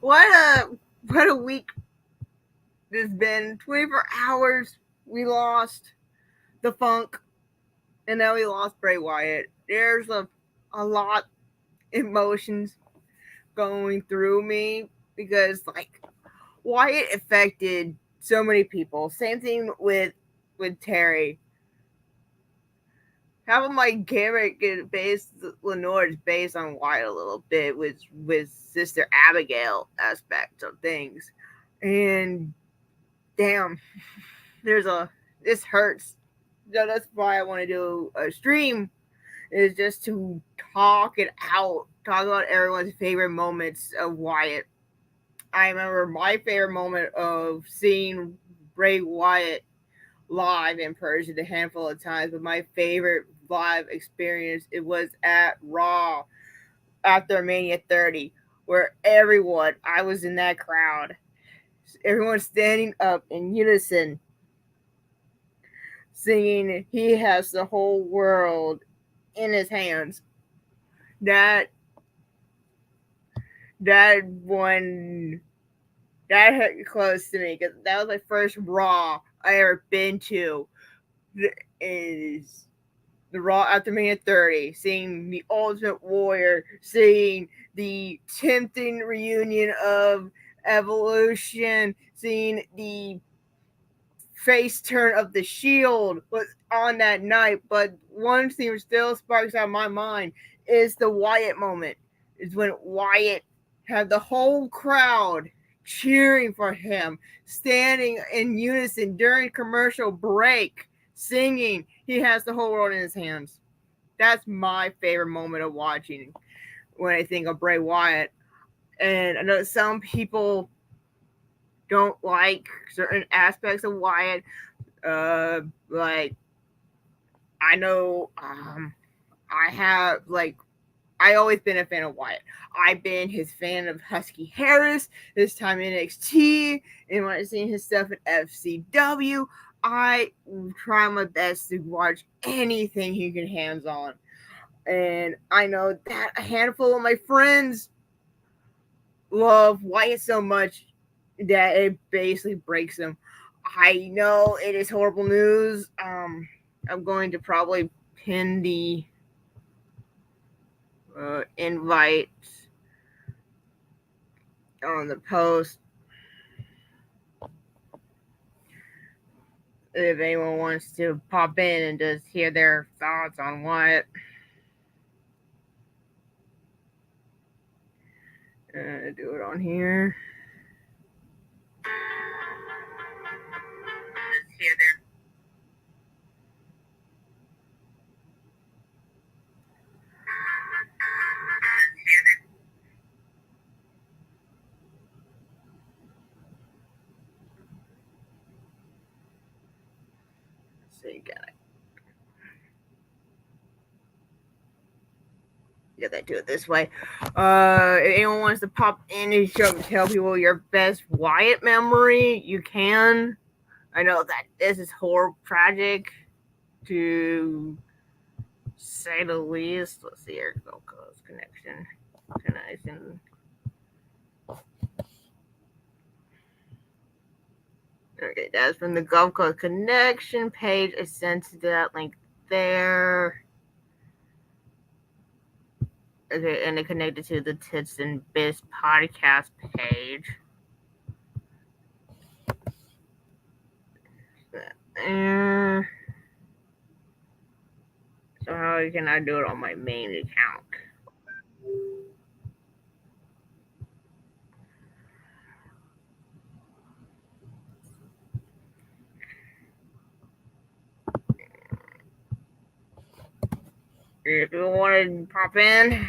what a week it's been. 24 hours. We lost the Funk, and now we lost Bray Wyatt. There's a lot emotions going through me because Wyatt affected so many people. Same thing with Terry. Half of my gimmick is based Lenore is based on Wyatt a little bit with Sister Abigail aspect of things. And damn, there's a this hurts. So that's why I want to do a stream is just to talk it out, talk about everyone's favorite moments of Wyatt. I remember my favorite moment of seeing Bray Wyatt live in person a handful of times, but my favorite live experience it was at Raw after Mania 30, where everyone I was in that crowd, everyone standing up in unison, singing "He Has the Whole World in His Hands." That that one that hit close to me because that was my first Raw I ever been to. Is the Raw after Mania 30, seeing the Ultimate Warrior, seeing the tempting reunion of Evolution, seeing the face turn of the Shield was on that night. But one thing still sparks out of my mind is the Wyatt moment. Is when Wyatt had the whole crowd cheering for him, standing in unison during commercial break, singing "He Has the Whole World in His Hands." That's my favorite moment of watching when I think of Bray Wyatt. And I know some people don't like certain aspects of Wyatt. Like I know, I have I always been a fan of Wyatt. I've been his fan of Husky Harris this time in NXT, and when I seen his stuff at FCW, I try my best to watch anything he can hands on. And I know that a handful of my friends love Wyatt so much that it basically breaks them. I know it is horrible news. I'm going to probably pin the invite on the post if anyone wants to pop in and just hear their thoughts on Wyatt. Do it on here. Hear their so you gotta do it this way. If anyone wants to pop in and tell people your best Wyatt memory, you can. I know that this is horrible, tragic to say the least. Let's see here. Go connection. Connection. Okay, that's from the Gulf Coast Connection page. I sent that link there. Okay, and it connected to the Tits and Biz podcast page. So how can I do it on my main account? If you want to pop in.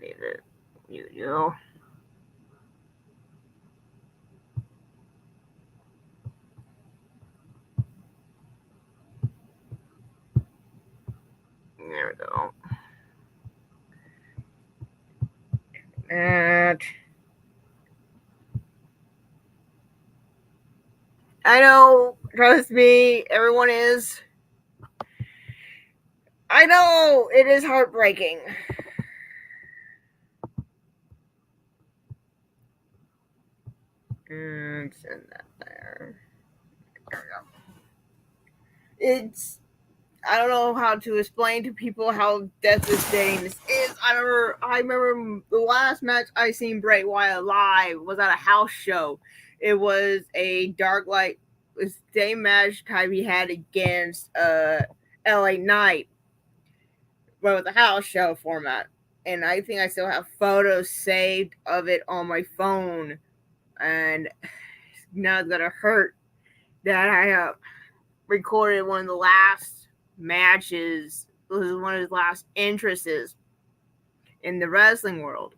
Leave it. You. There we go. not. I know, trust me, everyone is. I know, it is heartbreaking. And send that there. There we go. It's I don't know how to explain to people how devastating this is. I remember the last match I seen Bray Wyatt live was at a house show. It was a dark light, it was the same match type he had against LA Knight, but with a house show format. And I think I still have photos saved of it on my phone. And now it's gonna hurt that I recorded one of the last matches. This is one of his last entrances in the wrestling world.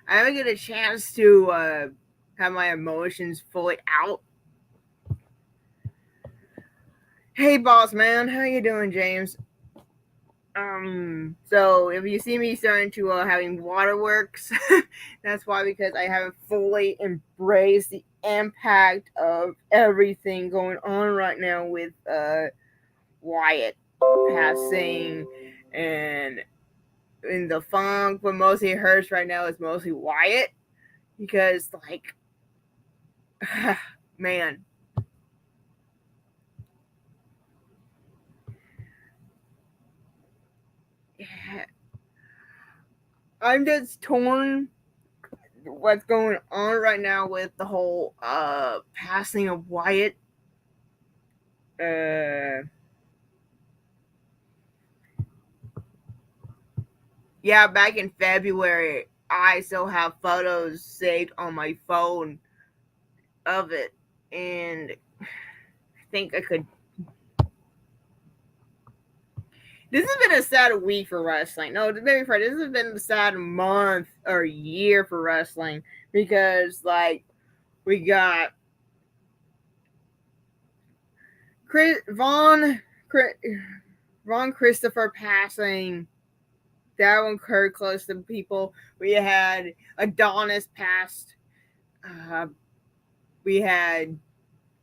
I haven't get a chance to have my emotions fully out. Hey, boss man, how you doing, James? So if you see me starting to having waterworks, that's why, because I haven't fully embraced the impact of everything going on right now with Wyatt passing and in the funk. What mostly hurts right now is mostly Wyatt, because like man, I'm just torn what's going on right now with the whole passing of Wyatt. Yeah, back in February, I still have photos saved on my phone of it, and I think I could. This has been a sad week for wrestling. No, maybe for this has been a sad month or year for wrestling, because like we got Chris Von Christopher passing. That one occurred close to people. We had Adonis passed. Uh, we had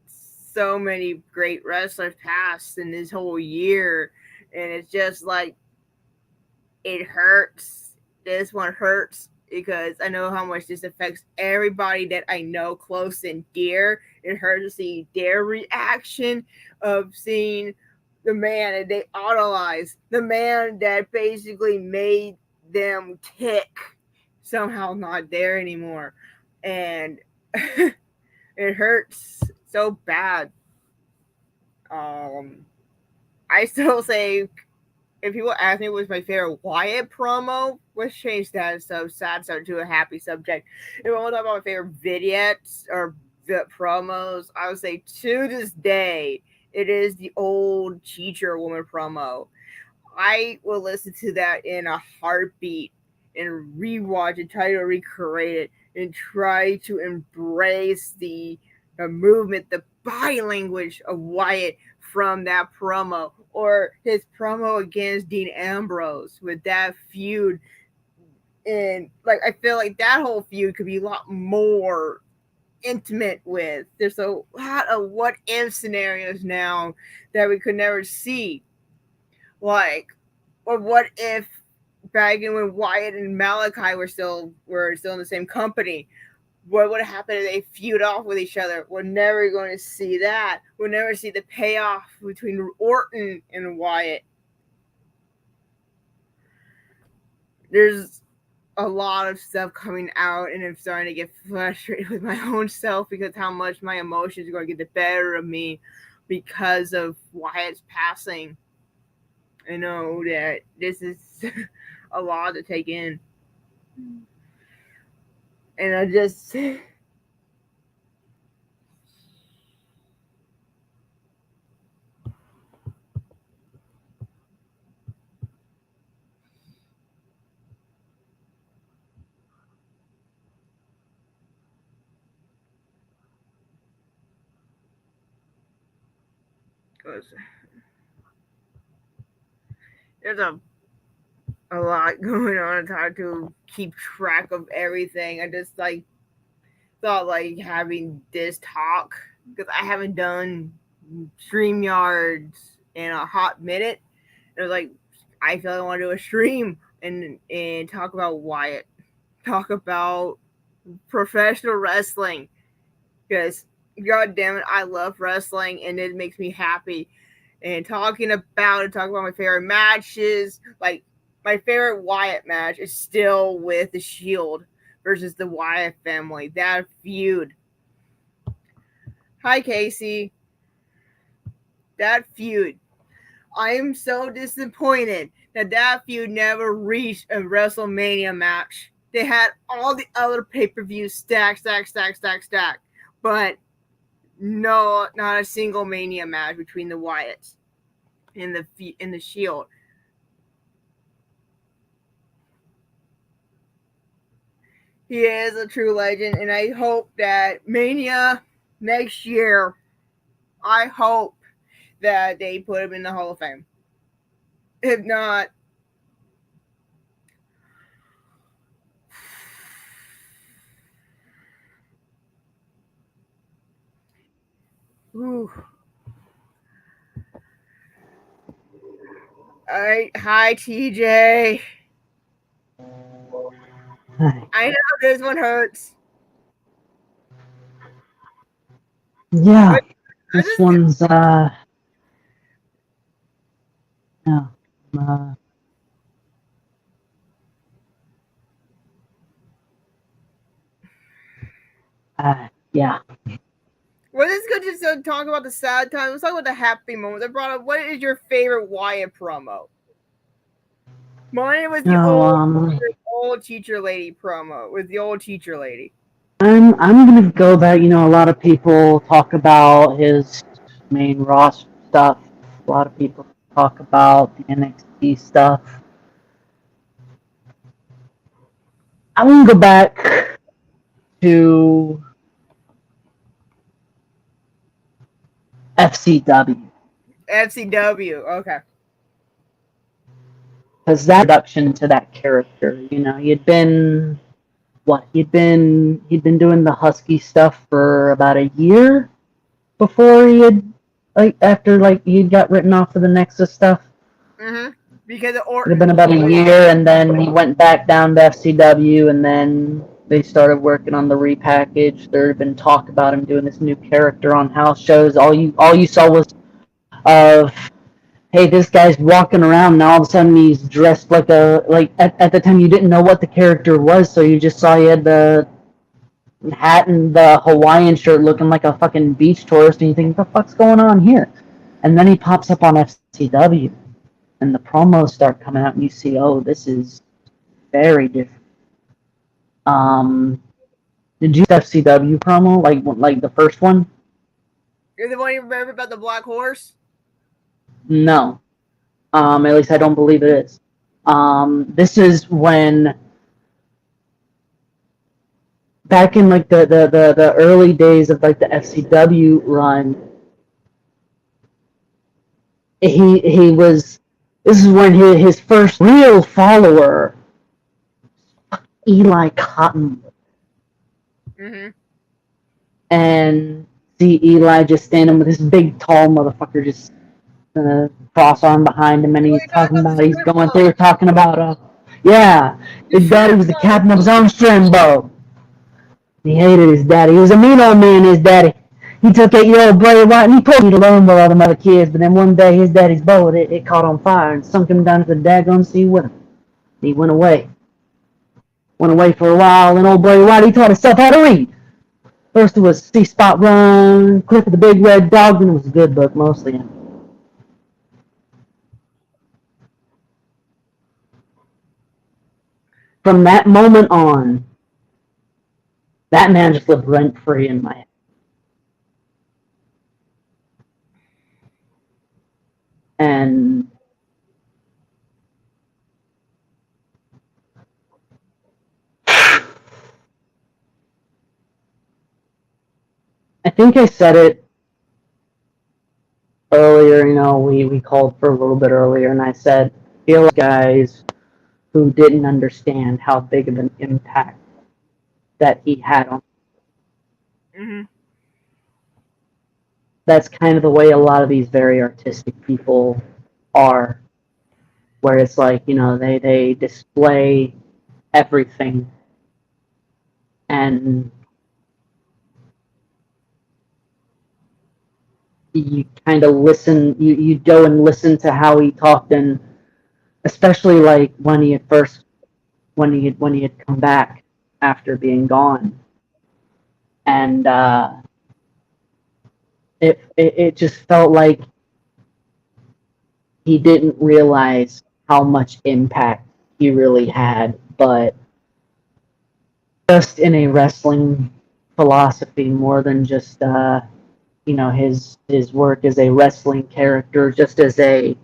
so many great wrestlers passed in this whole year, and it's just like it hurts. This one hurts because I know how much this affects everybody that I know close and dear. It hurts to see their reaction of seeing the man that they idolize, the man that basically made them tick, somehow not there anymore. And it hurts so bad. Um, I still say, if people ask me what was my favorite Wyatt promo, let's change that so sad start to a happy subject. If I want to talk about my favorite vignettes or promos, I would say to this day, it is the old teacher woman promo. I will listen to that in a heartbeat and rewatch it, try to recreate it, and try to embrace the movement, the body language of Wyatt from that promo, or his promo against Dean Ambrose with that feud. And like I feel like that whole feud could be a lot more intimate with. There's a lot of what if scenarios now that we could never see. Like, or what if back in when Wyatt and Malachi were still in the same company? What would happen if they feud off with each other? We're never going to see that. We'll never see the payoff between Orton and Wyatt. There's a lot of stuff coming out, and I'm starting to get frustrated with my own self because how much my emotions are going to get the better of me because of Wyatt's passing. I know that this is a lot to take in. And I just goes there's a a lot going on. It's hard to keep track of everything. I just like thought like having this talk because I haven't done StreamYards in a hot minute. It was like I feel like I want to do a stream and talk about Wyatt, talk about professional wrestling because god damn it, I love wrestling and it makes me happy. And talking about it, talking about my favorite matches, like my favorite Wyatt match is still with the Shield versus the Wyatt family. That feud. Hi Casey. That feud. I am so disappointed that feud never reached a WrestleMania match. They had all the other pay-per-views stacked, but no, not a single Mania match between the Wyatts and the Shield. He is a true legend, and I hope that Mania next year, I hope that they put him in the Hall of Fame. If not, ooh. All right, hi TJ. Hi. I know this one hurts. Yeah, But I this just one's yeah, uh, yeah. well, this is good just to talk about the sad times. Let's talk about the happy moments. I brought up what is your favorite Wyatt promo? Mine was the So old teacher lady promo with the old teacher lady. I'm gonna go back. A lot of people talk about his main roster stuff. A lot of people talk about the NXT stuff. I'm gonna go back to FCW FCW. Okay. because that introduction to that character. He'd been what? He'd been doing the Husky stuff for about a year before he had after he got written off of the Nexus stuff. Mm-hmm. Because It had been about a year, and then he went back down to FCW, and then they started working on the repackage. There had been talk about him doing this new character on house shows. All you saw was of, hey, this guy's walking around, and all of a sudden he's dressed at the time you didn't know what the character was, so you just saw he had the hat and the Hawaiian shirt looking like a fucking beach tourist, and you think, what the fuck's going on here? And then he pops up on FCW, and the promos start coming out, and you see, oh, this is very different. Did you see FCW promo, like the first one? you're the one you remember about the black horse. No. At least I don't believe it is. This is when back in the early days of the FCW run, he was. This is when his first real follower, Eli Cotton, Mm-hmm. and see Eli just standing with this big tall motherfucker just cross arm behind him, and Oh, he's you're talking talking about the about he's going shrimp boat. through talking about yeah, The his daddy shrimp was the boat. captain of his own shrimp boat. He hated his daddy. He was a mean old man, his daddy. He took 8-year-old Bray Wyatt and he pulled me alone with all the other kids, but then one day his daddy's boat, it caught on fire and sunk him down to the daggone sea with him. He went away. Went away for a while, and old Bray Wyatt, he taught himself how to read. First it was See Spot Run, Cliff of the Big Red Dog, and it was a good book mostly. From that moment on, that man just lived rent free in my head. And I think I said it earlier, we called for a little bit earlier, and I said, I feel like guys who didn't understand how big of an impact that he had on. Mm-hmm. That's kind of the way a lot of these very artistic people are, where it's like, they display everything, and you kind of listen, you go and listen to how he talked, and especially like when he had come back after being gone, and it just felt like he didn't realize how much impact he really had, but just in a wrestling philosophy more than just his work as a wrestling character, just as a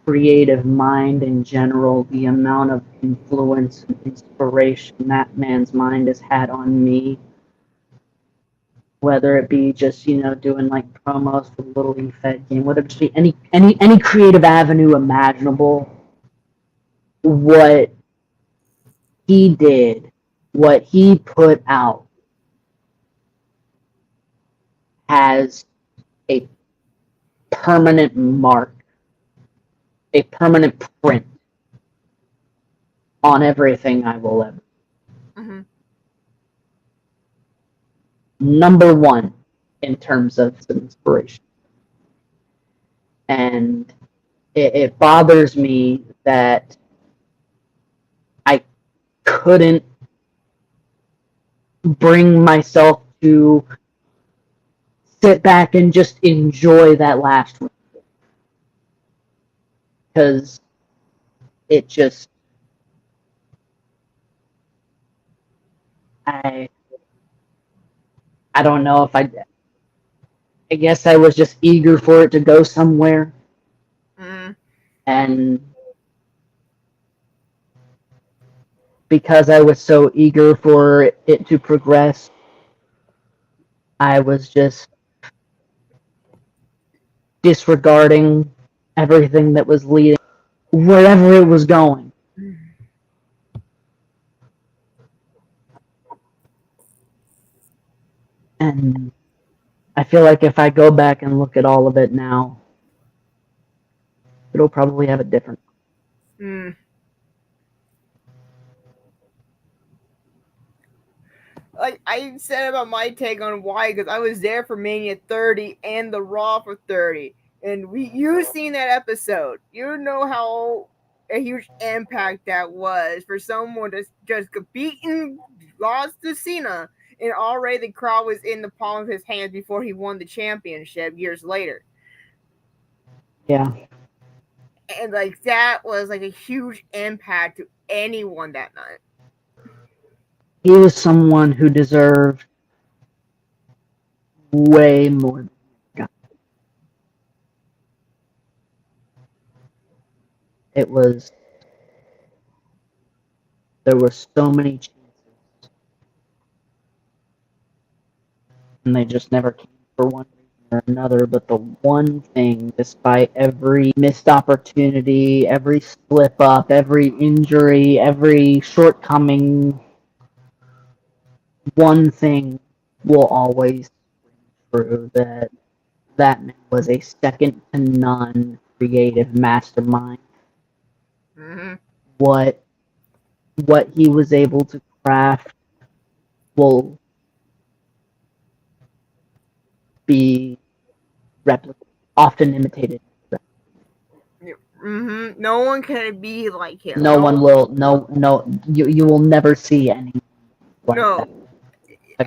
creative mind in general, the amount of influence and inspiration that man's mind has had on me, whether it be just doing like promos for the Little League Fed game, whether it just be any creative avenue imaginable, what he did, what he put out has a permanent mark, a permanent print on everything I will ever. Mm-hmm. Number one in terms of some inspiration. And it bothers me that I couldn't bring myself to sit back and just enjoy that last one. Because it just, I don't know if I guess I was just eager for it to go somewhere. Mm-hmm. And because I was so eager for it to progress, I was just disregarding everything that was leading wherever it was going. And I feel like if I go back and look at all of it now, it'll probably have a different. Mm. Like I said about my take on why, because I was there for Mania 30 and the Raw for 30, and you seen that episode. You know how a huge impact that was for someone to just beaten, lost to Cena, and already the crowd was in the palm of his hands before he won the championship years later. Yeah. And like that was like a huge impact to anyone that night. He was someone who deserved way more. It was, there were so many chances, and they just never came for one reason or another. But the one thing, despite every missed opportunity, every slip up, every injury, every shortcoming, one thing will always ring true, that man was a second to none creative mastermind. Mm-hmm. What he was able to craft will be often imitated. Mm-hmm. No one can be like him. No one will. No. You will never see anyone like that. No.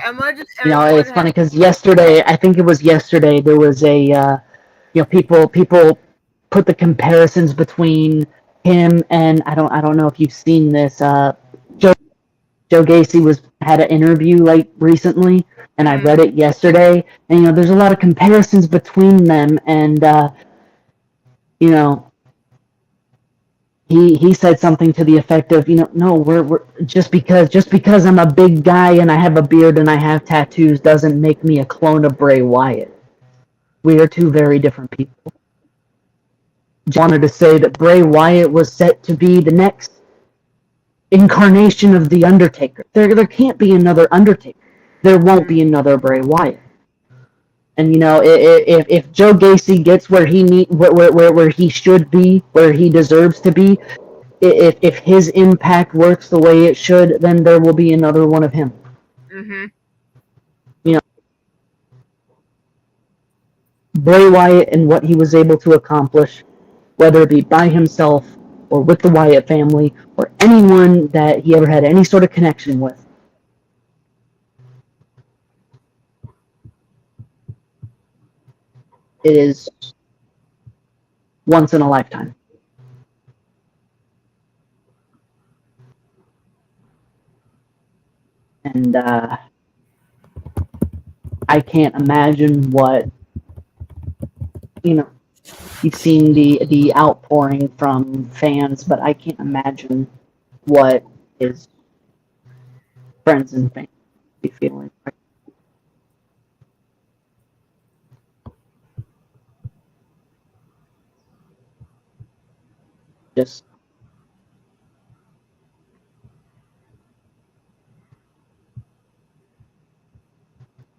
Imagine everyone It's has. funny because yesterday, I think it was yesterday, there was a people put the comparisons between him and I don't know if you've seen this. Joe Gacy had an interview like recently, and I read it yesterday, and there's a lot of comparisons between them, and you know he said something to the effect of, no, we're just because I'm a big guy and I have a beard and I have tattoos doesn't make me a clone of Bray Wyatt. We are two very different people. Just wanted to say that Bray Wyatt was set to be the next incarnation of the Undertaker. There can't be another Undertaker. There won't be another Bray Wyatt. And if Joe Gacy gets where he should be, where he deserves to be, if his impact works the way it should, then there will be another one of him. Mm-hmm. You know, Bray Wyatt and what he was able to accomplish, whether it be by himself or with the Wyatt family or anyone that he ever had any sort of connection with. It is once in a lifetime. And I can't imagine what, you've seen the outpouring from fans, but I can't imagine what his friends and fans be feeling. Just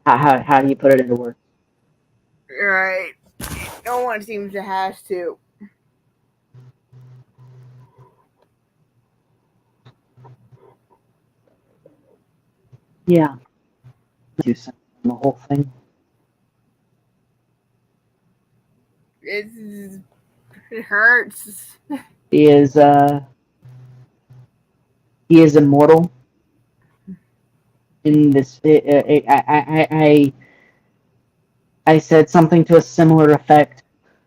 how do you put it into words? Right. No one seems to have to. Yeah. The whole thing. It hurts. He is immortal in this. I said something to a similar effect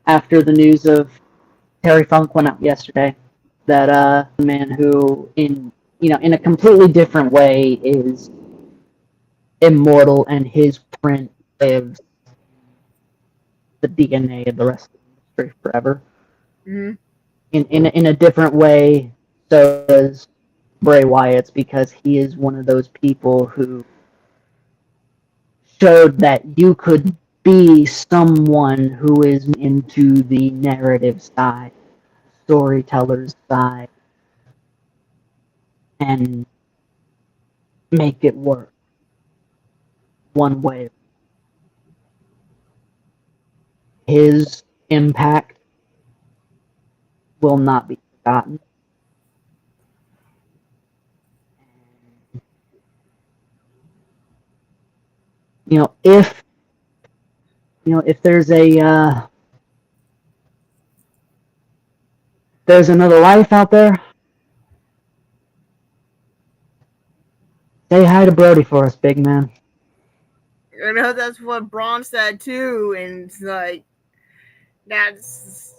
after the news of Terry Funk went out yesterday. That man who in a completely different way is immortal, and his print lives the DNA of the wrestling industry forever. Mm-hmm. In a different way, so does Bray Wyatt's, because he is one of those people who showed that you could be someone who is into the narrative side, storyteller's side, and make it work one way. His impact will not be forgotten. If there's another life out there, say hi to Brody for us, big man. I know that's what Braun said too, and it's like that's.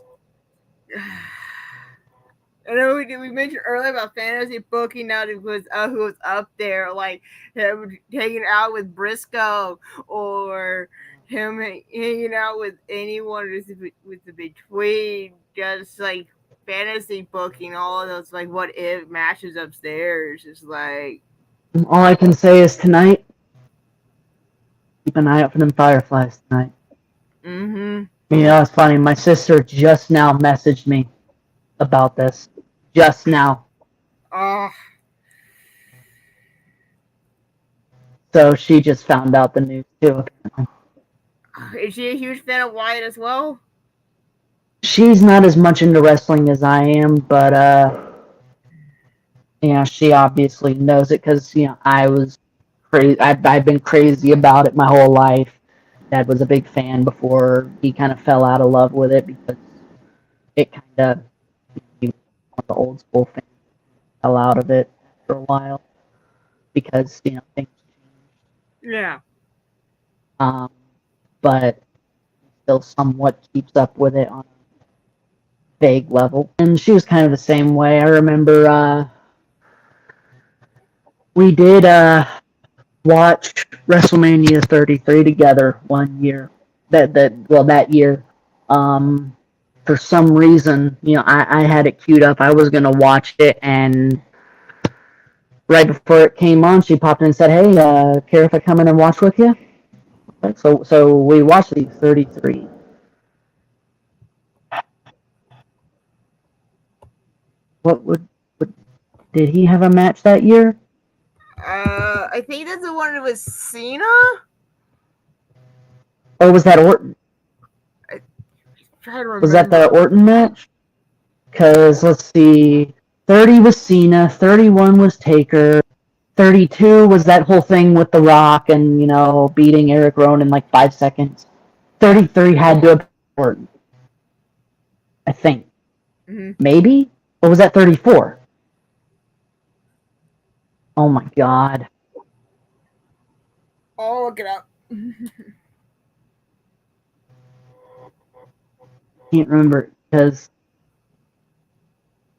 I know we mentioned earlier about fantasy booking now because who was up there, like him hanging out with Briscoe or him hanging out with anyone with the between just like fantasy booking all of those like what if matches upstairs. It's like All I can say is tonight, keep an eye out for them fireflies tonight. mm-hmm. It's funny. My sister just now messaged me about this. Just now. Oh. So she just found out the news too. Is she a huge fan of Wyatt as well? She's not as much into wrestling as I am, but she obviously knows it because I was crazy. I've been crazy about it my whole life. Dad was a big fan before he kind of fell out of love with it because it kind of the old school fan fell out of it for a while because things changed. Yeah. But still somewhat keeps up with it on a vague level. And she was kind of the same way. I remember we did watch WrestleMania 33 together one year. That year. For some reason, I had it queued up. I was gonna watch it, and right before it came on, she popped in and said, "Hey, care if I come in and watch with you?" So we watched the 33. What would Did he have a match that year? I think that's the one that was Cena. Or was that Orton? Try to remember. Was that the Orton match? Because, let's see, 30 was Cena, 31 was Taker, 32 was that whole thing with The Rock and, beating Eric Rowan in like 5 seconds. 33 had to have been Orton. I think. Mm-hmm. Maybe? Or was that 34? Oh my god. I'll look it up. Can't remember because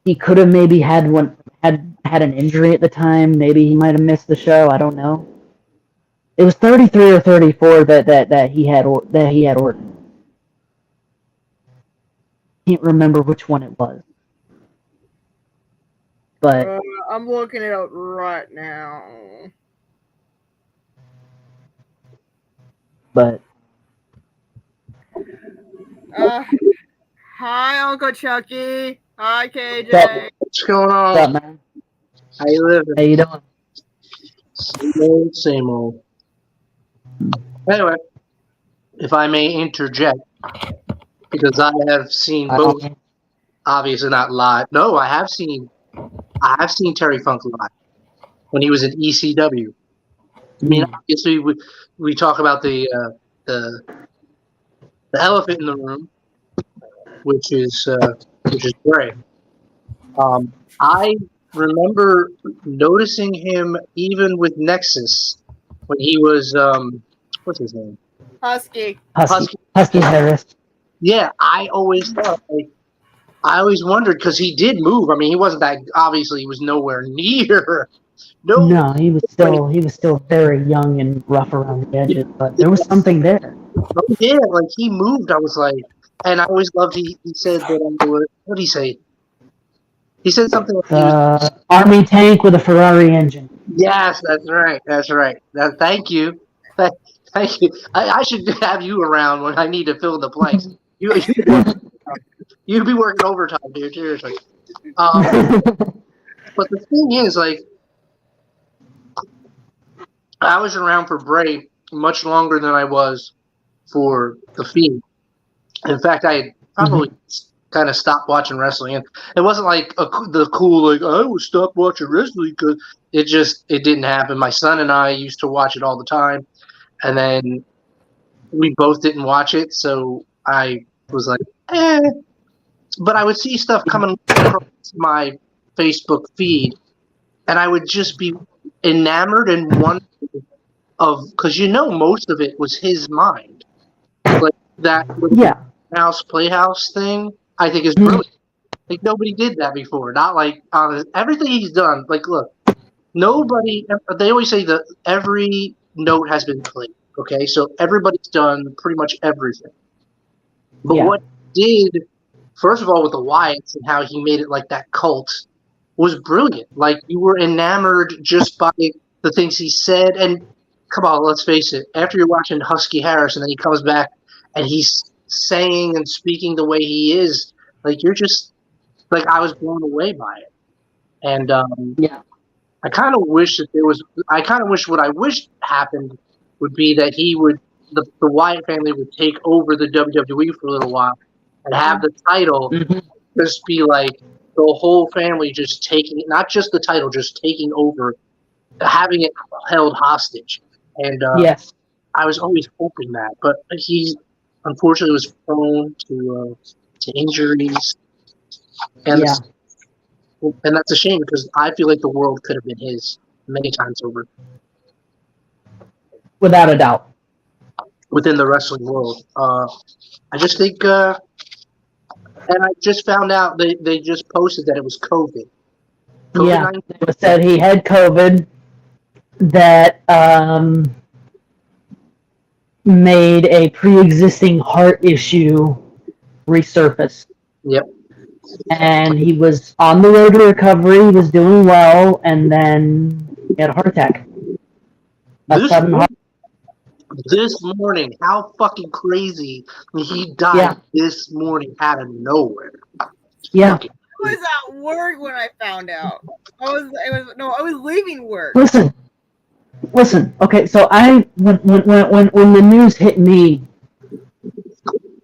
he could have maybe had an injury at the time. Maybe he might have missed the show. I don't know. It was 33 or 34 that he had Orton. Can't remember which one it was. But I'm looking it up right now. But hi, Uncle Chucky. Hi, KJ. What's going on? What's up, man? How you living? How you doing? Same old. Anyway, if I may interject, because I have seen both. Obviously not live. No, I have seen Terry Funk live when he was at ECW. I mean, obviously we talk about the elephant in the room, which is Bray. I remember noticing him even with Nexus when he was what's his name? Husky Harris. Yeah, I always thought I always wondered because he did move. I mean, he wasn't that obviously. He was nowhere near. No, he was still very young and rough around the edges, but there was something there. Yeah, like he moved. I was like, and I always loved. He said that. What did he say? He said something like Army tank with a Ferrari engine. Yes, that's right. That's right. Thank you. Thank you. I should have you around when I need to fill the blanks. You'd be working overtime, dude. Seriously. But the thing is, like, I was around for Bray much longer than I was for the Fiend. In fact, I had probably kind of stopped watching wrestling, and it wasn't like the cool like I would stop watching wrestling because it didn't happen. My son and I used to watch it all the time, and then we both didn't watch it, so I was like, eh. But I would see stuff coming across my Facebook feed, and I would just be enamored and wondering because most of it was his mind, like that House Playhouse thing. I think is brilliant. Like nobody did that before. Not like everything he's done. Like look, nobody. They always say that every note has been played. Okay, so everybody's done pretty much everything. But what he did, first of all, with the Wyatts and how he made it like that cult, was brilliant. Like you were enamored just by the things he said. And come on, let's face it. After you're watching Husky Harris and then he comes back and he's saying and speaking the way he is, like you're just like I was blown away by it. And I kind of wish that there was. I kind of wish what I wished happened would be that the Wyatt family would take over the WWE for a little while and have the title just be like the whole family just taking it, not just the title, just taking over, having it held hostage. And I was always hoping that, but he unfortunately was prone to injuries, and that's a shame because I feel like the world could have been his many times over. Without a doubt. Within the wrestling world. I just think, and I just found out they just posted that it was COVID. It said he had COVID that made a pre-existing heart issue resurface. Yep. And he was on the road to recovery, he was doing well, and then he had a heart attack. This morning, how fucking crazy. He died this morning out of nowhere. Yeah. I was at work when I found out. I was leaving work. Listen. Okay, so when the news hit me,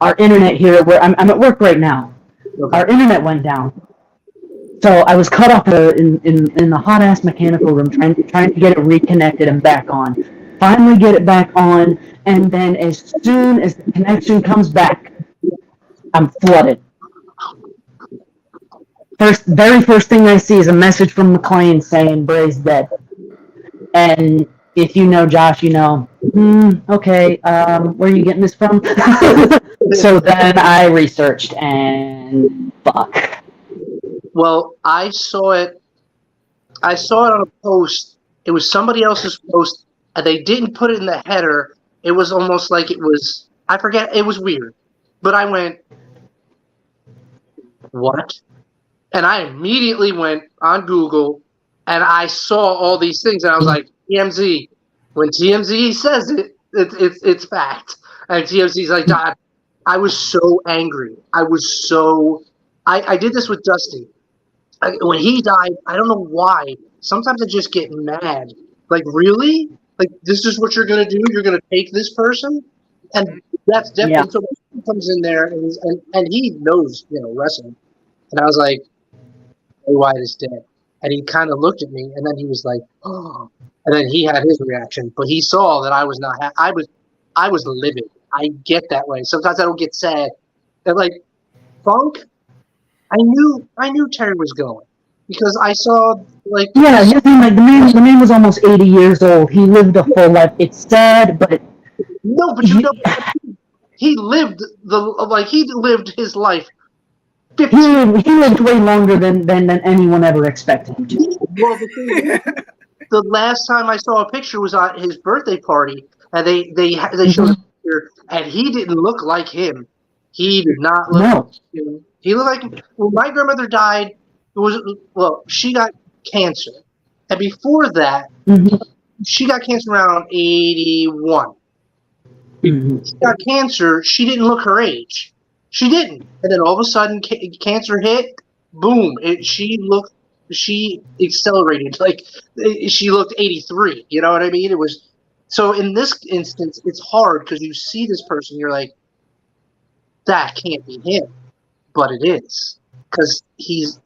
our internet here, where I'm at work right now, Okay. our internet went down. So I was cut off in the hot ass mechanical room trying to get it reconnected and back on. Finally get it back on, and then as soon as the connection comes back, I'm flooded. Very first thing I see is a message from McLean saying Bray's dead. And if you know Josh, you know, okay, where are you getting this from? So then I researched, and fuck. Well, I saw it on a post. It was somebody else's post, and they didn't put it in the header. It was almost like it was, I forget, it was weird. But I went, what? And I immediately went on Google, and I saw all these things, and I was like, TMZ. When TMZ says it's fact. And TMZ's like, God, I was so angry. I did this with Dusty. When he died, I don't know why. Sometimes I just get mad. Like, really? Like, this is what you're going to do? You're going to take this person? And that's definitely, so he comes in there, and he knows, wrestling. And I was like, Bray Wyatt is dead. And he kind of looked at me, and then he was like, oh. And then he had his reaction. But he saw that I was not I was livid. I get that way. Sometimes I don't get sad. And like, Funk, I knew Terry was going. Because I saw, like... Yeah, I mean, like, the man was almost 80 years old. He lived a full life. It's sad, but... No, but he lived his life. He lived way longer than anyone ever expected him to. Well, the last time I saw a picture was at his birthday party, and they showed a picture, and he didn't look like him. He did not look like him. He looked like... When my grandmother died, she got cancer. And before that, she got cancer around 81. She got cancer, she didn't look her age. She didn't. And then all of a sudden, cancer hit, boom. She accelerated. Like, she looked 83. You know what I mean? It was... So in this instance, it's hard because you see this person, you're like, that can't be him. But it is. Because he's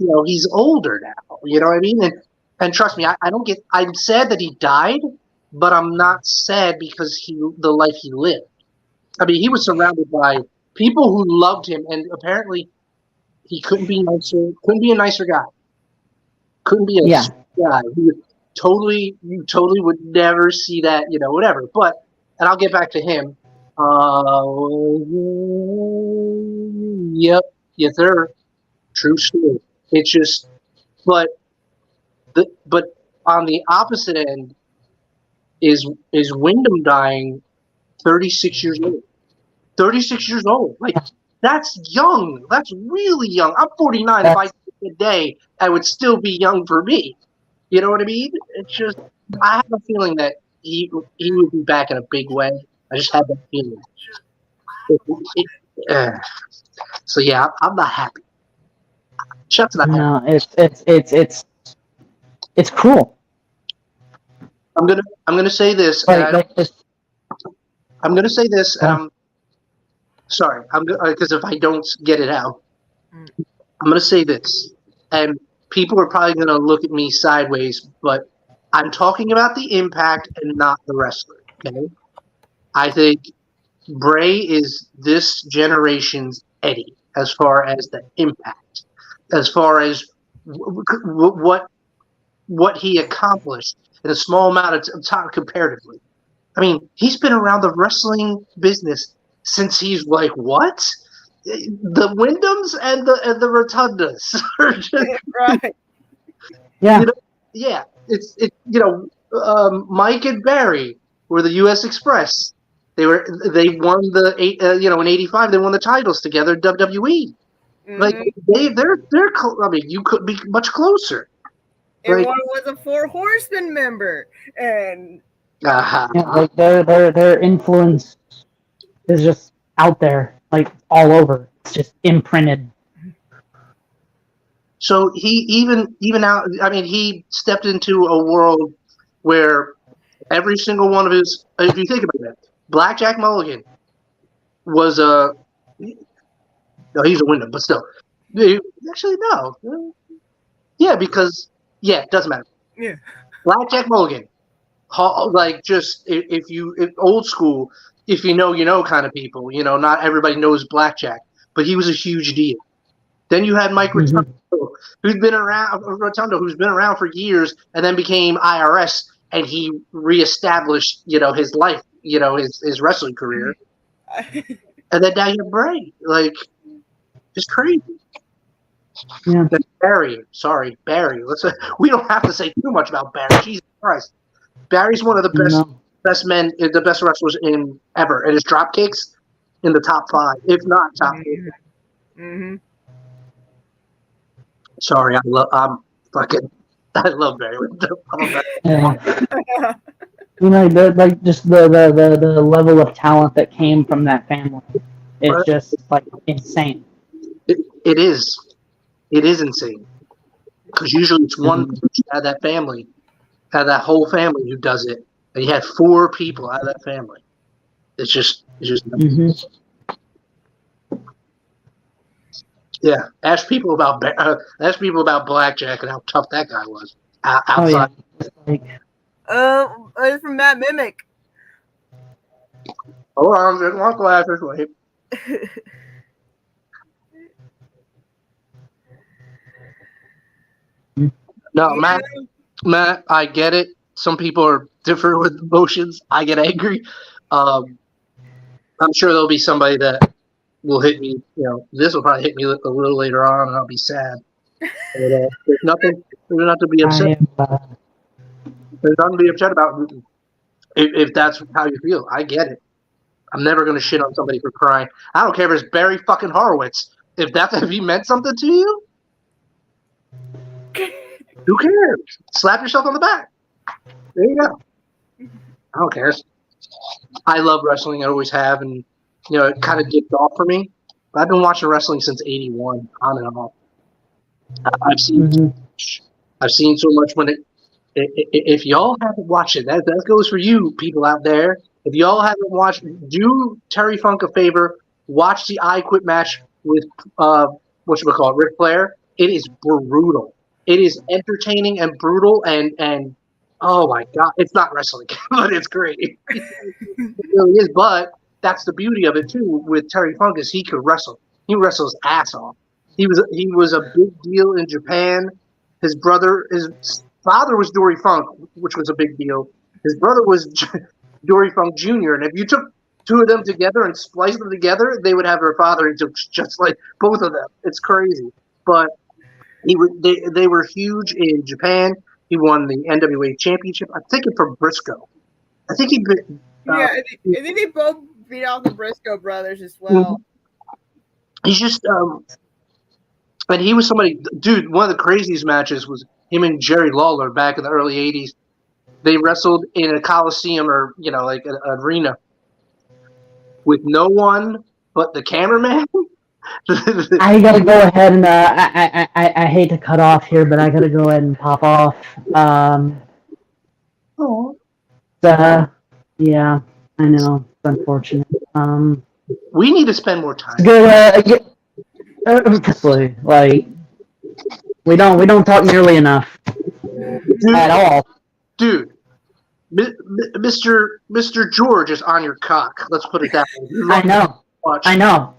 older now. You know what I mean? And trust me, I'm sad that he died, but I'm not sad because the life he lived. I mean, he was surrounded by people who loved him, and apparently he couldn't be a nicer guy. Couldn't be a guy. You totally would never see that, whatever. But, and I'll get back to him. Yep, yes, sir. True story. It's just, but on the opposite end is Wyndham dying 36 years old. 36 years old. Like, that's young. That's really young. I'm 49. If I did a day, I would still be young for me. You know what I mean? It's just, I have a feeling that he would be back in a big way. I just have that feeling. So yeah, I'm not happy. Chuck's not happy. No, it's cruel. I'm gonna say this. I'm gonna say this, and I'm sorry. Because if I don't get it out, I'm gonna say this, and people are probably gonna look at me sideways, but I'm talking about the Impact and not the wrestler. Okay, I think Bray is this generation's Eddie as far as the Impact, as far as what he accomplished in a small amount of time comparatively. I mean, he's been around the wrestling business since he's like, what? The Wyndhams and the Rotundas are just Right. Yeah. Yeah. It's Mike and Barry were the U.S. Express. They won in '85 they won the titles together in WWE. Like they're I mean, you could be much closer. And one was a Four Horsemen member, and like their influence is just out there, like all over. It's just imprinted. So he even out. I mean, he stepped into a world where every single one of his. If you think about it, Blackjack Mulligan was a. No, he's a winner, but still. Actually, no. Yeah, because it doesn't matter. Yeah. Blackjack Mulligan, like just if old school, if you know kind of people. Not everybody knows Blackjack, but he was a huge deal. Then you had Mike Rotundo, who's been around for years, and then became IRS, and he reestablished his life, his wrestling career, and then now you have Bray, like it's crazy. Yeah. Barry. We don't have to say too much about Barry. Jesus Christ. Barry's one of the best men, the best wrestlers in ever. And his drop kicks in the top 5, if not top 8. Mm-hmm. Sorry, I love Barry. Yeah. Just the level of talent that came from that family is just like insane. It is. It is insane. Because usually it's one person out of that family, out of that whole family who does it. And you had 4 people out of that family. It's just yeah. Ask people about Blackjack and how tough that guy was outside. It's from Matt Mimic. Hold on, there's one glasses. Wait. No, Matt, I get it. Some people are different with emotions. I get angry. I'm sure there'll be somebody that will hit me. This will probably hit me a little later on, and I'll be sad. But, there's nothing to be upset. There's nothing to be upset about. If that's how you feel, I get it. I'm never going to shit on somebody for crying. I don't care if it's Barry fucking Horowitz. If he meant something to you, who cares? Slap yourself on the back. There you go. I don't care. I love wrestling. I always have, and it kind of dipped off for me. But I've been watching wrestling since '81, on and off. I've seen so much. If y'all haven't watched it, that goes for you people out there. If y'all haven't watched, do Terry Funk a favor. Watch the I Quit match with Ric Flair. It is brutal. It is entertaining and brutal, and oh my god, it's not wrestling, but it's great. It really is. But that's the beauty of it too. With Terry Funk is he could wrestle. He wrestles ass off. He was a big deal in Japan. His father was Dory Funk, which was a big deal. His brother was Dory Funk Jr. And if you took 2 of them together and spliced them together, they would have her father just like both of them. It's crazy, but. They were huge in Japan. He won the NWA championship. I'm thinking from Briscoe. I think he. I think they both beat out the Briscoe brothers as well. He's just, and he was somebody. Dude, one of the craziest matches was him and Jerry Lawler back in the early '80s. They wrestled in a coliseum or like an arena with no one but the cameraman. I gotta go ahead and I hate to cut off here, but I gotta go ahead and pop off. Yeah, I know. It's unfortunate. We need to spend more time. Good. Like we don't talk nearly enough at all. Dude, Mr. George is on your cock. Let's put it that way. I know.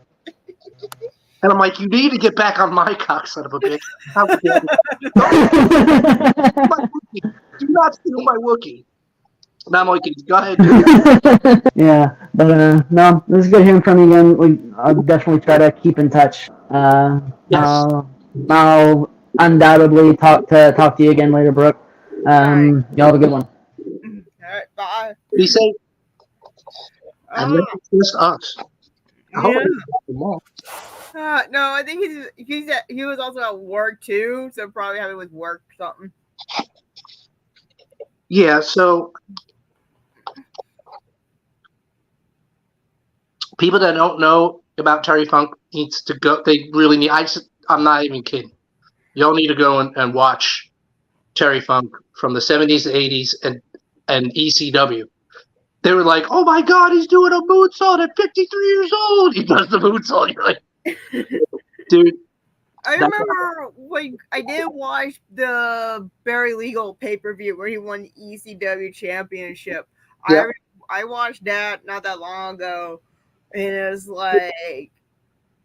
And I'm like, you need to get back on my cock, son of a bitch. Do not steal my Wookiee. And I'm like, go ahead. Yeah, but no, this is good hearing from you again. I'll definitely try to keep in touch. Yes. I'll undoubtedly talk to you again later, Brooke. Y'all have a good one. All right, bye. Be safe. And let it just us. I hope no, I think he was also at work too, so probably having with work or something. Yeah, so people that don't know about Terry Funk needs to go. They really need. I'm not even kidding. y'all need to go and watch Terry Funk from the 70s, 80s, and ECW. They were like, oh my God, he's doing a moonsault at 53 years old. He does the moonsault. You're like, dude. I remember when I did watch the Barry Legal pay-per-view where he won the ECW championship. Yeah. I watched that not that long ago, and it was like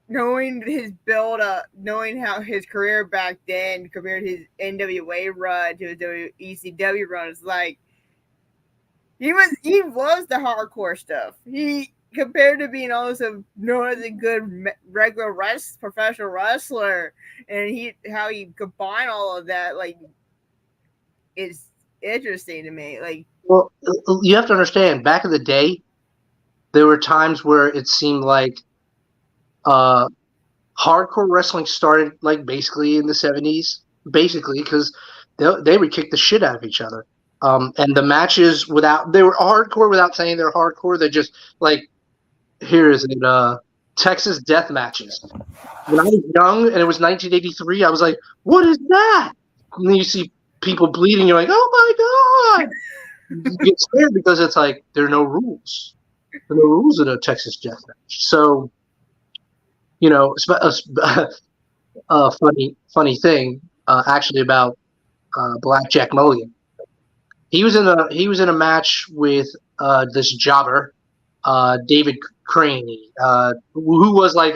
knowing his build up, knowing how his career back then compared to his NWA run to his ECW run, it's like he was the hardcore stuff. He compared to being also known as a good regular professional wrestler, and how he combined all of that, like, is interesting to me. Like, well, you have to understand, back in the day, there were times where it seemed like hardcore wrestling started like basically in the 70s, basically because they would kick the shit out of each other. And the matches they were hardcore without saying they're hardcore. They're just like, here is it, Texas death matches. When I was young and it was 1983, I was like, what is that? And then you see people bleeding, you're like, oh my God. You get scared because it's like, there are no rules. There are no rules in a Texas death match. So, you know, a funny thing actually about Blackjack Mulligan. He was in a match with this jobber, David Craney, who was like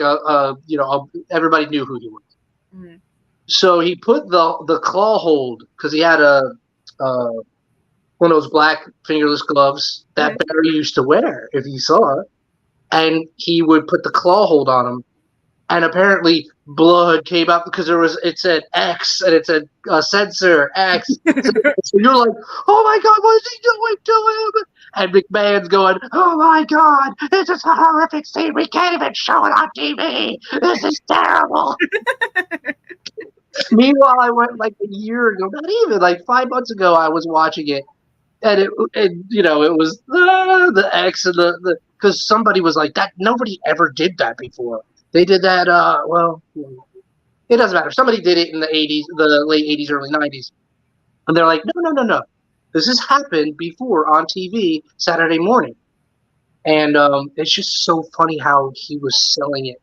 everybody knew who he was. mm-hmm. So he put the claw hold because he had one of those black fingerless gloves that Barry used to wear if you saw it, and he would put the claw hold on him. And apparently blood came out because it said X and it said censor X. So you're like, oh my God, what is he doing to him? And McMahon's going, oh my God, this is a horrific scene. We can't even show it on TV. This is terrible. Meanwhile, I went like a year ago, not even like 5 months ago, I was watching it. And it was the X and the because somebody was like that. Nobody ever did that before. They did that. Well, it doesn't matter. Somebody did it in the 80s, the late 80s, early 90s, and they're like, no. This has happened before on TV Saturday morning, and it's just so funny how he was selling it.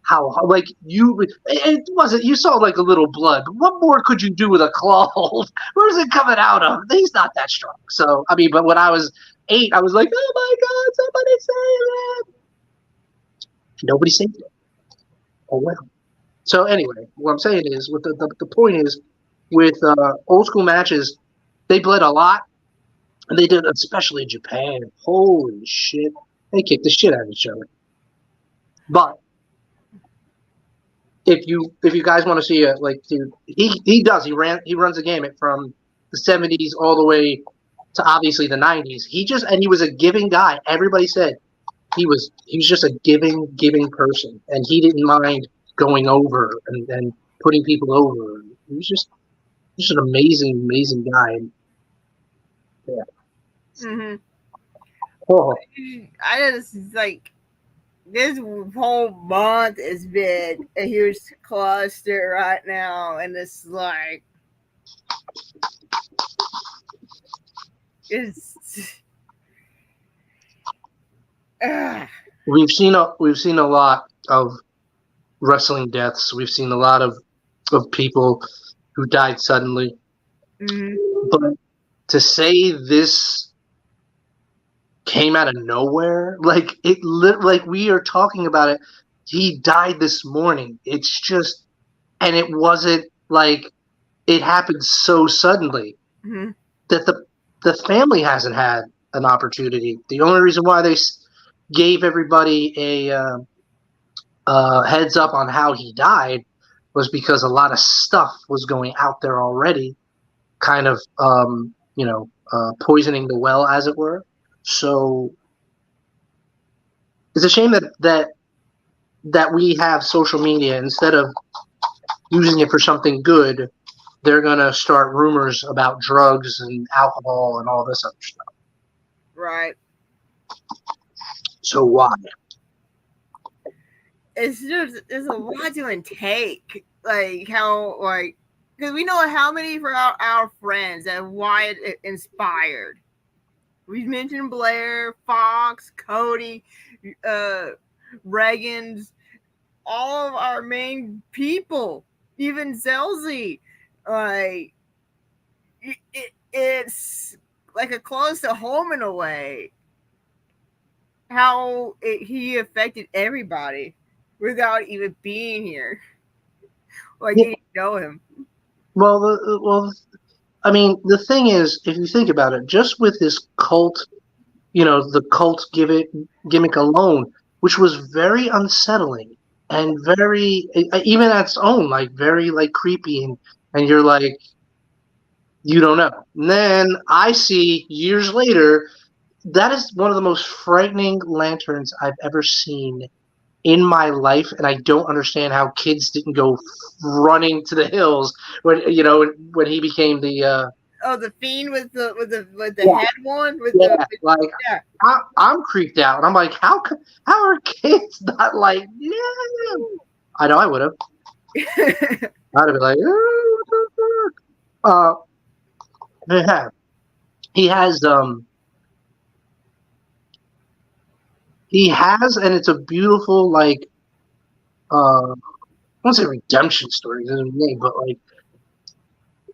How like it wasn't. You saw like a little blood. But what more could you do with a claw hold? Where's it coming out of? He's not that strong. So I mean, but when I was 8, I was like, oh my God, somebody save it! Nobody saved it. Oh well. So anyway, what I'm saying is, with the point is, with old school matches, they bled a lot, and they did, especially in Japan. Holy shit, they kicked the shit out of each other. But if you guys want to see it, like, dude, he runs the gamut from the 70s all the way to obviously the 90s. He was a giving guy. Everybody said he was just a giving person, and he didn't mind going over and putting people over. He was just an amazing guy. And, yeah. Mm-hmm. Oh. I just like this whole month has been a huge cluster right now, and it's like it's. We've seen a lot of wrestling deaths. We've seen a lot of people who died suddenly. Mm-hmm. But to say this came out of nowhere, like we are talking about it, he died this morning. It's just, and it wasn't like it happened so suddenly that the family hasn't had an opportunity. The only reason why they gave everybody a heads up on how he died was because a lot of stuff was going out there already, kind of poisoning the well, as it were. So it's a shame that we have social media. Instead of using it for something good, they're gonna start rumors about drugs and alcohol and all this other stuff. Right. So why? It's just, there's a lot to intake. Like how, like, because we know how many of our friends and why it inspired. We've mentioned Blair, Fox, Cody, Reagan's, all of our main people, even Zelzy. Like it's like a close to home in a way. How he affected everybody without even being here. Like Yeah. getting to know him. Well, I mean, the thing is, if you think about it, just with his cult, the cult gimmick alone, which was very unsettling and very, even at its own, like very like creepy, and you're like, you don't know. And then I see years later, that is one of the most frightening lanterns I've ever seen in my life, and I don't understand how kids didn't go running to the hills when he became the Oh, the fiend with the yeah, head one with yeah, the like yeah. I'm creeped out, and I'm like, how are kids not like, yeah? I know I would have. I'd have been like, oh, what the fuck? Yeah, he has, and it's a beautiful like I won't say redemption story, it doesn't name, but like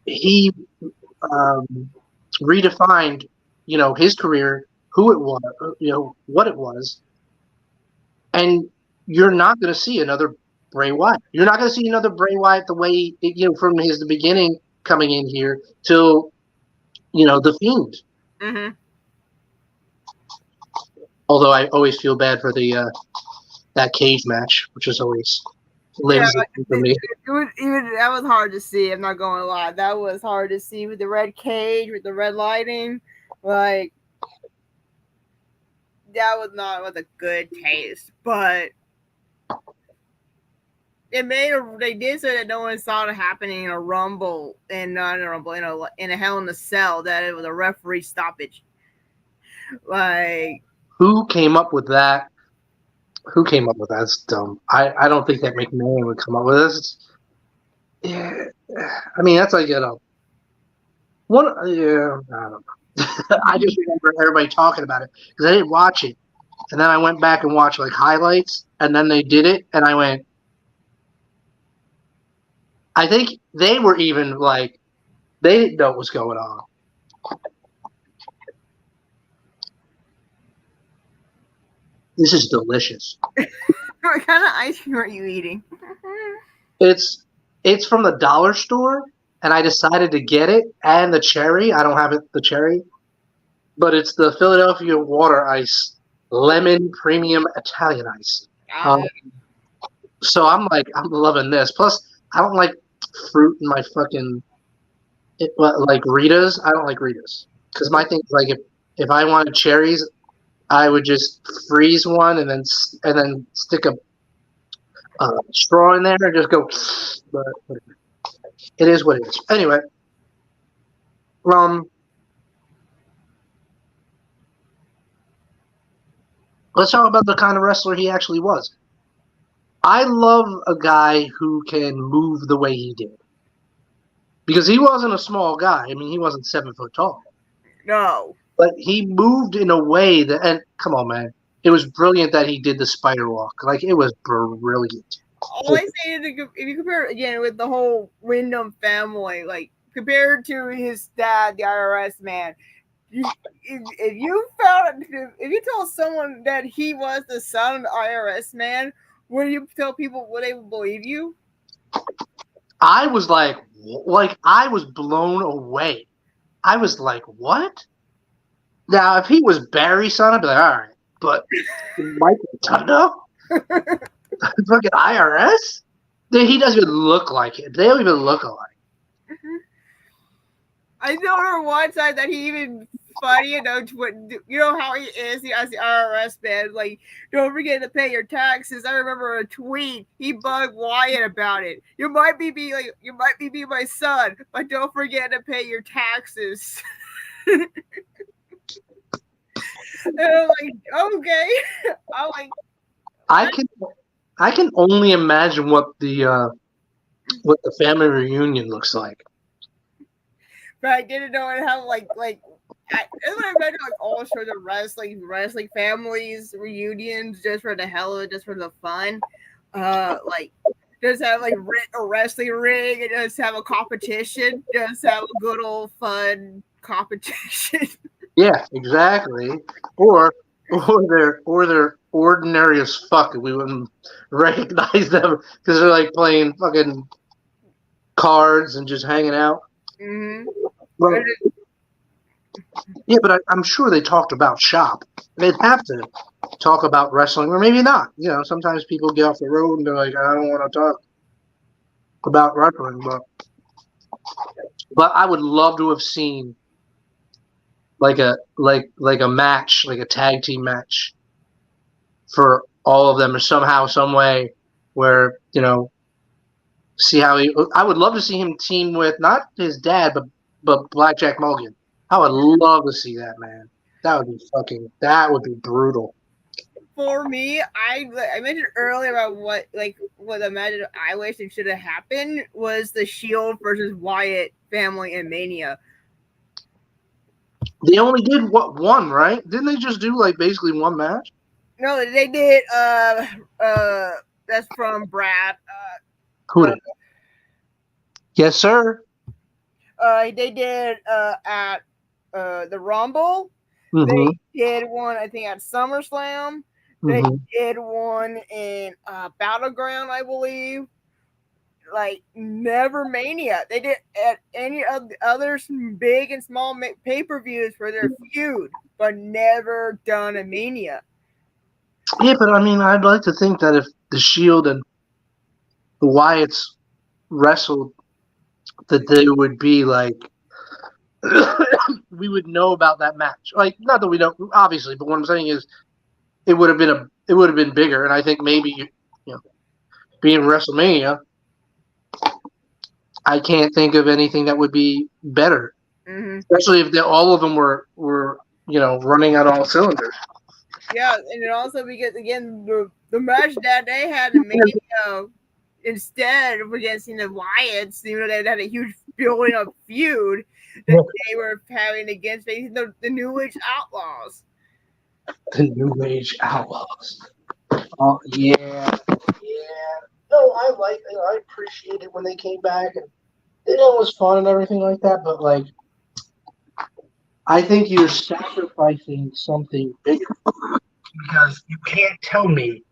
he um, redefined, his career, who it was, what it was, and you're not going to see another Bray Wyatt. You're not going to see another Bray Wyatt the way from the beginning coming in here till the Fiend. Mm-hmm. Although I always feel bad for the that cage match, which is always Yeah, lives for me. that was hard to see. I'm not going to lie. That was hard to see with the red cage, with the red lighting. Like that was not with a good taste, but they did say that no one saw it happening in a rumble, and not in a rumble, in a Hell in a Cell, that it was a referee stoppage. Like Who came up with that? Who came up with that? It's dumb. I don't think that McMahon would come up with this. Yeah, I mean that's like one. Yeah, I don't know. I just remember everybody talking about it because I didn't watch it, and then I went back and watched like highlights, and then they did it, and I went. I think they were even like they didn't know what was going on. This is delicious. what kind of ice cream are you eating? It's from the dollar store, and I decided to get it and the cherry. I don't have the cherry, but it's the Philadelphia water ice, lemon premium Italian ice. So I'm loving this. Plus, I don't like fruit in my fucking like Ritas. I don't like Ritas because my thing is like if I wanted cherries, I would just freeze one and then stick a straw in there and just go. But it is what it is. Anyway, let's talk about the kind of wrestler he actually was. I love a guy who can move the way he did. Because he wasn't a small guy. I mean, he wasn't 7 foot tall. No. But he moved in a way that, and come on, man. It was brilliant that he did the spider walk. Like, it was brilliant. All I say is if you compare it again with the whole Wyndham family, like, compared to his dad, the IRS man, if you told someone that he was the son of the IRS man, would you tell people, would they believe you? I was I was blown away. I was like, what? Now, if he was Barry's son, I'd be like, all right. But Michael Tundo? Fucking IRS? He doesn't even look like it. They don't even look alike. I told her one time that he even funny enough to how he is as the IRS man. Like, don't forget to pay your taxes. I remember a tweet he bugged Wyatt about it. You might be my son, but don't forget to pay your taxes. And I'm like, okay. I'm like, I can only imagine what the what the family reunion looks like. But I didn't know how I imagine like all sorts of wrestling families reunions just for the hell of it, just for the fun. Like just have like a wrestling ring and just have a competition, just have a good old fun competition. Yeah, exactly. Or they're ordinary as fuck, and we wouldn't recognize them because they're like playing fucking cards and just hanging out. Mm-hmm. Well, yeah, but I'm sure they talked about shop. They'd have to talk about wrestling, or maybe not. You know, sometimes people get off the road and they're like, I don't want to talk about wrestling, but I would love to have seen like a match, like a tag team match for all of them, or somehow, some way, where see how I would love to see him team with not his dad, but Blackjack Mulligan. I would love to see that, man. That would be brutal. For me, I mentioned earlier about what I wish it should have happened was the Shield versus Wyatt family in Mania. They only did one, right? Didn't they just do like basically one match? No, they did. That's from Brad. Who did? Yes, sir. They did at the Rumble. Mm-hmm. They did one, I think, at SummerSlam. They did one in Battleground, I believe. Like never Mania. They did at any of the other big and small pay-per-views for their feud, but never done a Mania. Yeah, but I mean, I'd like to think that if the Shield and the Wyatts wrestled, that they would be like, we would know about that match. Like, not that we don't, obviously, but what I'm saying is, it would have been bigger, and I think maybe being WrestleMania, I can't think of anything that would be better, especially if all of them were running on all cylinders. Yeah, and it also because again the match that they had in Mania instead of against the Wyatts, even though they had a huge building of feud that they were having against the New Age Outlaws. The New Age Outlaws. Oh yeah. No, I appreciate it when they came back, and it was fun and everything like that. But like, I think you're sacrificing something bigger because you can't tell me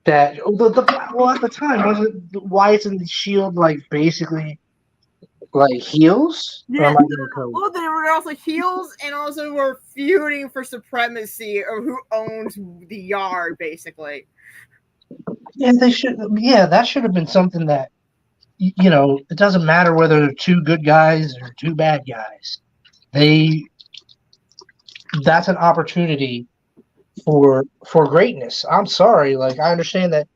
that at the time wasn't the Wyatts and the Shield like basically like heels? Yeah, well, they were also heels and also were feuding for supremacy of who owns the yard, basically. Yeah, they should. Yeah, that should have been something that it doesn't matter whether they're two good guys or two bad guys. That's an opportunity for greatness. I'm sorry, like I understand that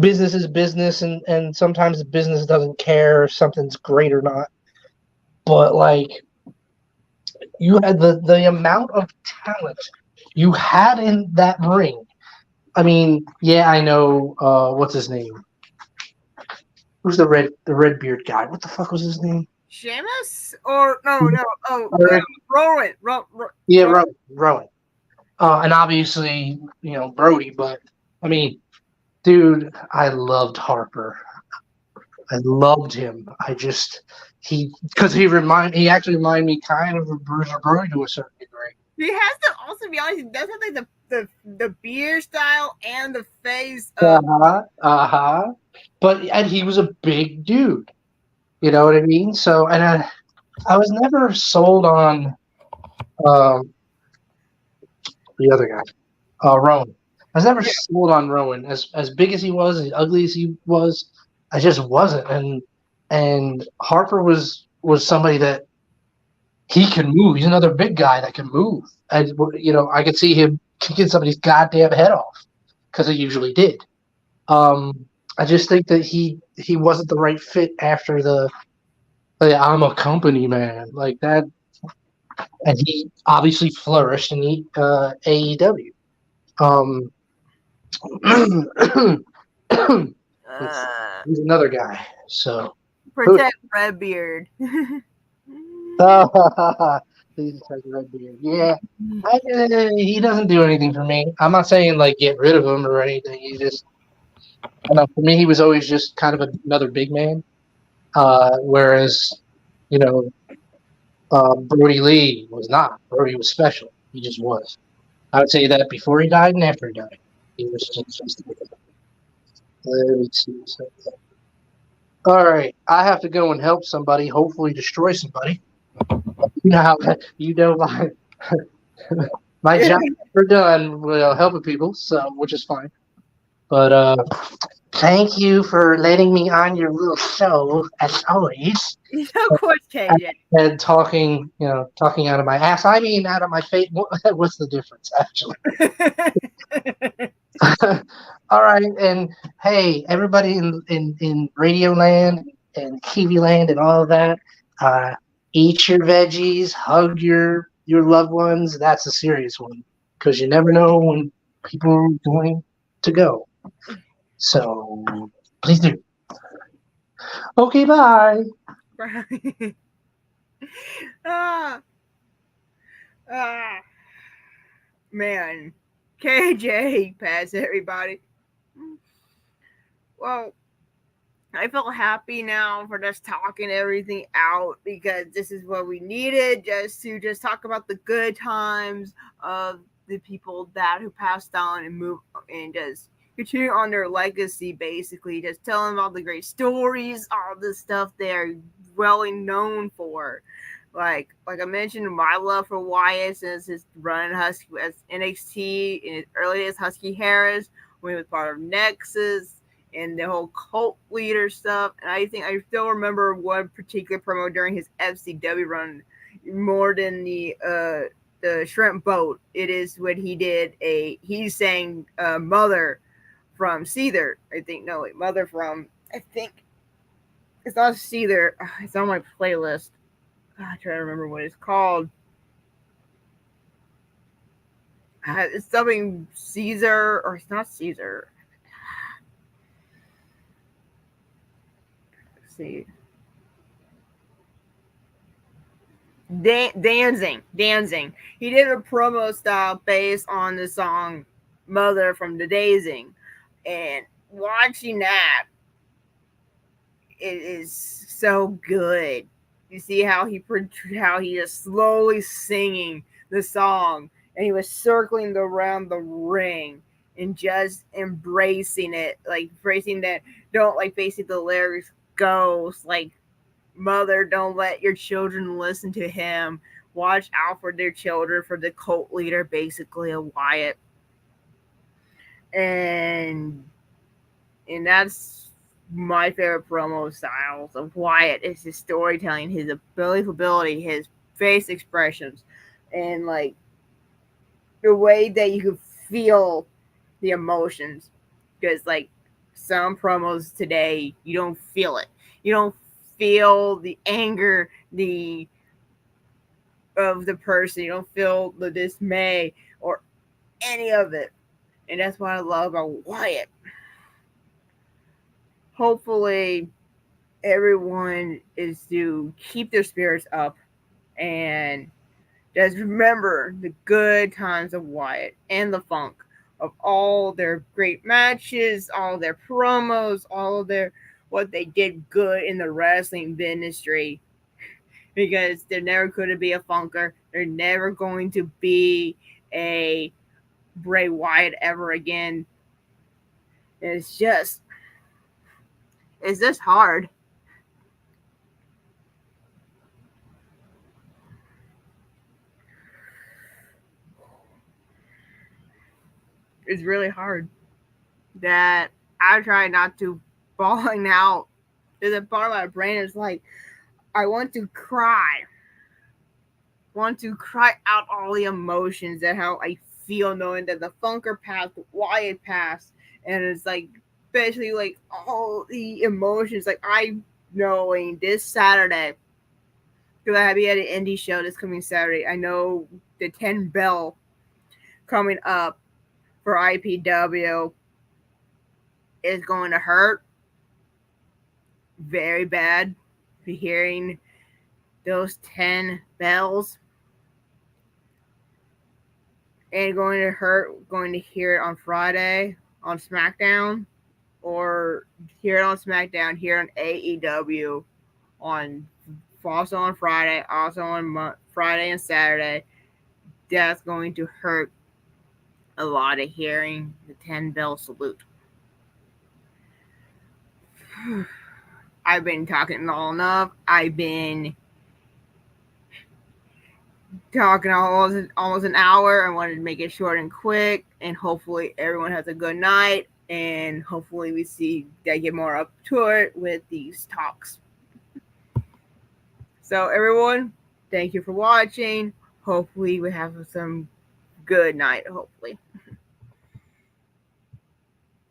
business is business, and sometimes the business doesn't care if something's great or not. But like, you had the amount of talent you had in that ring. I mean, yeah, I know. What's his name? Who's the red beard guy? What the fuck was his name? Sheamus? Or no. Rowan. Yeah, Rowan. And obviously, Brody. But I mean, dude, I loved Harper. I loved him. Because he actually reminded me kind of Bruiser Brody to a certain degree. He has to also be honest. He does have like the beard style and the face. But he was a big dude. You know what I mean? So, and I was never sold on the other guy, Rowan. I was never sold on Rowan. As big as he was, as ugly as he was, I just wasn't. And Harper was somebody that he can move. He's another big guy that can move. I could see him kicking somebody's goddamn head off because he usually did. I just think that he wasn't the right fit after I'm a company man like that, and he obviously flourished in AEW. He's another guy. So Protect Redbeard. He's like Redbeard. Yeah, he doesn't do anything for me. I'm not saying like get rid of him or anything. He just, I don't know. For me, he was always just kind of another big man. Whereas, you know, Brody Lee was not. Brody was special. He just was. I would say that before he died and after he died, he was just. Let me see. All right, I have to go and help somebody. Hopefully, destroy somebody. You know how my my job we're done. Well, helping people, so which is fine. But thank you for letting me on your little show, as always. Of course, KJ. And talking, talking out of my ass. I mean, out of my face. What's the difference, actually? All right, and hey, everybody in Radio Land and TV Land and all of that, eat your veggies, hug your loved ones. That's a serious one because you never know when people are going to go. So please do. Okay, bye. ah, ah, man, KJ, pass everybody. Well, I feel happy now for just talking everything out because this is what we needed just to just talk about the good times of the people that who passed on and move and just continue on their legacy, basically just telling about the great stories, all the stuff they're well known for. Like I mentioned, my love for Wyatt since his run Husky as NXT in his early days, Husky Harris when he was part of Nexus and the whole cult leader stuff. And I think I still remember one particular promo during his FCW run more than the shrimp boat. It is when he sang Mother from Seether. Mother from, I think it's not Seether. It's on my playlist. I try to remember what it's called. It's something Caesar, or it's not Caesar. Let's see. Danzing. He did a promo style based on the song Mother from the Dazing. And watching that, it is so good. You see how he just slowly singing the song, and he was circling around the ring and just embracing it, like embracing that. Don't like basically the lyrics goes like, "Mother, don't let your children listen to him. Watch out for their children," for the cult leader, basically a Wyatt, and that's my favorite promo styles of Wyatt is his storytelling, his believability, his face expressions, and like the way that you could feel the emotions. Because like some promos today, you don't feel it. You don't feel the anger, of the person. You don't feel the dismay or any of it. And that's what I love about Wyatt. Hopefully everyone is to keep their spirits up and just remember the good times of Wyatt and the funk of all their great matches, all their promos, all of their what they did good in the wrestling industry. Because there never could be a funker. They're never going to be a Bray Wyatt ever again. It's just hard. It's really hard. That I try not to falling out. There's a part of my brain is like, I want to cry. Want to cry out all the emotions and how I feel knowing that the Funker passed, Wyatt passed, and it's like especially like all the emotions. Like I knowing this Saturday because I have be at an indie show this coming Saturday. I know the 10 bell coming up for IPW is going to hurt very bad for hearing those 10 bells. And going to hurt going to hear it on Friday on SmackDown, or hear it on SmackDown here on AEW on also on Friday, also on Friday and Saturday. That's going to hurt a lot of hearing the 10 bell salute. I've been talking long enough. I've been talking almost an hour. I wanted to make it short and quick, and hopefully everyone has a good night, and hopefully I get more up to it with these talks. So everyone, thank you for watching. Hopefully we have some good night, hopefully.